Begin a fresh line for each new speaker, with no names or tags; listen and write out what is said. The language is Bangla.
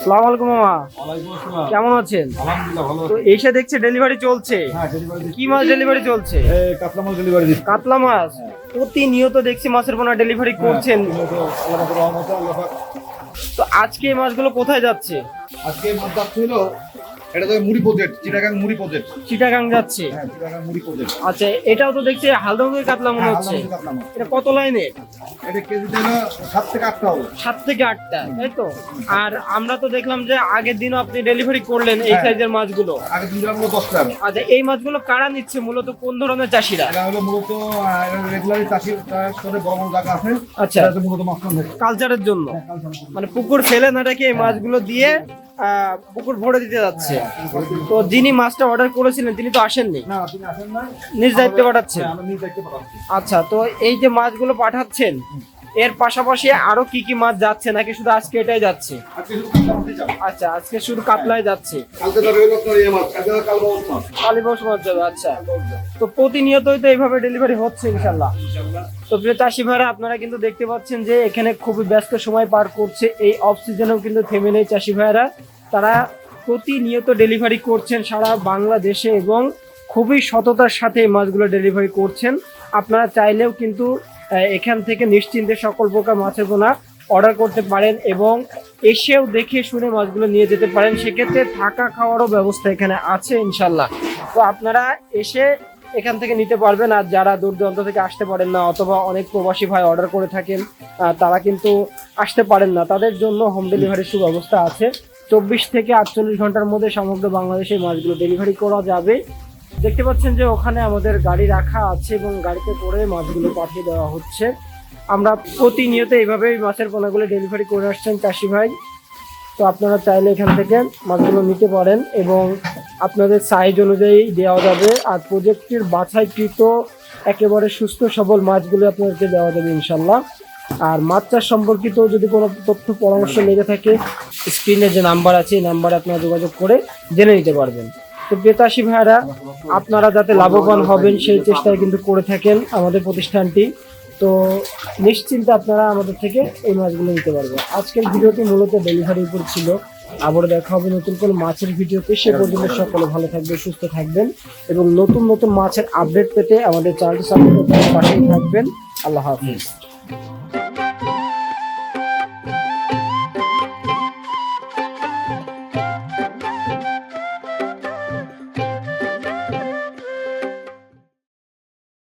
আসসালামু আলাইকুম মামা,
ওয়ালাইকুম আসসালাম।
কেমন আছেন?
আলহামদুলিল্লাহ ভালো
তো
আছি।
এসে দেখছে ডেলিভারি চলছে।
হ্যাঁ, ডেলিভারি
কি মাছ ডেলিভারি চলছে?
কাতলা মাছ ডেলিভারি দিচ্ছি।
কাতলা মাছ। প্রতিনিয়ত দেখছি মাছের পোনা ডেলিভারি করছেন।
আল্লাহ পাকের রহমতে আল্লাহ পাক।
তো আজকে এই মাছগুলো কোথায় যাচ্ছে?
আজকে মাছ যাচ্ছে হলো এটা তো মুড়ি প্রজেক্ট, চিটাগাং মুড়ি প্রজেক্ট।
চিটাগাং যাচ্ছে।
হ্যাঁ, চিটাগাং মুড়ি প্রজেক্ট।
আচ্ছা, এটাও তো দেখছি হালদা কাতলা মনে হচ্ছে।
কাতলা মাছ।
এটা কত লাইনে?
এটা কেজিতে হলো 7 থেকে 8টা হবে।
7 থেকে 8টা, তাই তো? আর আমরা তো দেখলাম যে আগের দিনও আপনি ডেলিভারি করলেন এই
হ্যাঁ।
সাইজের মাছগুলো।
আগে দিন হলো 10টা।
আচ্ছা, এই মাছগুলো কারা নিচ্ছে মূলত, কোন ধরনের চাষিরা?
এটা হলো মূলত রেগুলারই চাষির সাথে বড় বড় জায়গা আছে।
আচ্ছা,
এটা হচ্ছে মূলত মাছ ধরে।
কালচারের জন্য
হ্যাঁ, কালচার।
মানে পুকুর ফেলে না রেখে এই মাছগুলো দিয়ে পুকুর ভরে দিতে যাচ্ছে। তো যিনি মাছটা অর্ডার করেছিলেন তিনি তো আসেননি,
না, আপনি আসেন না।
নিজ দায়িত্বে পাঠাচ্ছেন।
হ্যাঁ, আমি নিজ দায়িত্বে পাঠাচ্ছি।
আচ্ছা, তো এই যে মাছগুলো পাঠাচ্ছেন এর পাশাপাশি আরো কি কি মাছ যাচ্ছে নাকি শুধু আজকে এটাই যাচ্ছে?
আজকে শুধু কাতলা মাছই যাবে।
আচ্ছা, আজকে শুধু কাতলাই যাচ্ছে।
কালকে যাবে হলো আপনার ইয়ে মাছ, কালকে যাবে কালবাউস মাছ।
কালীবাউস মাছ যাবে। আচ্ছা, তো প্রতিনিয়তই তো এইভাবে ডেলিভারি হচ্ছে ইনশাল্লাহ। তো প্রিয় চাষি ভাইরা, আপনারা কিন্তু দেখতে পাচ্ছেন যে এখানে খুবই ব্যস্ত সময় পার করছে। এই অফ সিজনেও কিন্তু থেমে নেই চাষি ভাইরা, তারা প্রতিনিয়ত ডেলিভারি করছেন সারা বাংলাদেশে এবং খুবই সততার সাথে এই মাছগুলো ডেলিভারি করছেন। আপনারা চাইলেও কিন্তু এখান থেকে নিশ্চিন্তে সকল প্রকার মাছের পোনা অর্ডার করতে পারেন এবং এসেও দেখে শুনে মাছগুলো নিয়ে যেতে পারেন। সেক্ষেত্রে থাকা খাওয়ারও ব্যবস্থা এখানে আছে ইনশাল্লাহ। তো আপনারা এসে এখান থেকে নিতে পারবেন। আর যারা দূর দূরান্ত থেকে আসতে পারেন না অথবা অনেক প্রবাসী ভাই অর্ডার করে থাকেন, তারা কিন্তু আসতে পারেন না, তাদের জন্য হোম ডেলিভারির সুব্যবস্থা আছে। 24 থেকে 48 ঘন্টার মধ্যে সমগ্র বাংলাদেশে মাছগুলো ডেলিভারি করা যাবে। দেখতে পাচ্ছেন যে ওখানে আমাদের গাড়ি রাখা আছে এবং গাড়িতে করে মাছগুলো পাঠিয়ে দেওয়া হচ্ছে। আমরা প্রতিনিয়ত এইভাবেই মাছের পোনাগুলো ডেলিভারি করে আসছেন চাষি ভাই। তো আপনারা চাইলে এখান থেকে মাছগুলো নিতে পারেন এবং আপনাদের সাইজ অনুযায়ী দেওয়া যাবে। আর প্রজেক্টের বাছাইকৃত একেবারে সুস্থ সবল মাছগুলো আপনাদেরকে দেওয়া যাবে ইনশাল্লাহ। আর মাছ চাষ সম্পর্কিত যদি কোনো তথ্য পরামর্শ লেগে থাকে, স্ক্রিনে যে নাম্বার আছে এই নাম্বারে আপনারা যোগাযোগ করে জেনে নিতে পারবেন। তো চাষি ভাইরা, আপনারা যাতে লাভবান হবেন সেই চেষ্টায় কিন্তু করে থাকেন আমাদের প্রতিষ্ঠানটি। তো নিশ্চিন্তে আপনারা আমাদের থেকে এই মাছগুলো নিতে পারবেন। আজকের ভিডিওটি মূলত ডেলিভারির উপর ছিল। আবার দেখা হবে নতুন কোনো মাছের ভিডিওতে। সে পর্যন্ত সকলে ভালো থাকবেন, সুস্থ থাকবেন এবং নতুন নতুন মাছের আপডেট পেতে আমাদের চ্যানেলটি সাবস্ক্রাইব করে পাশেই থাকবেন। আল্লাহ হাফিজ।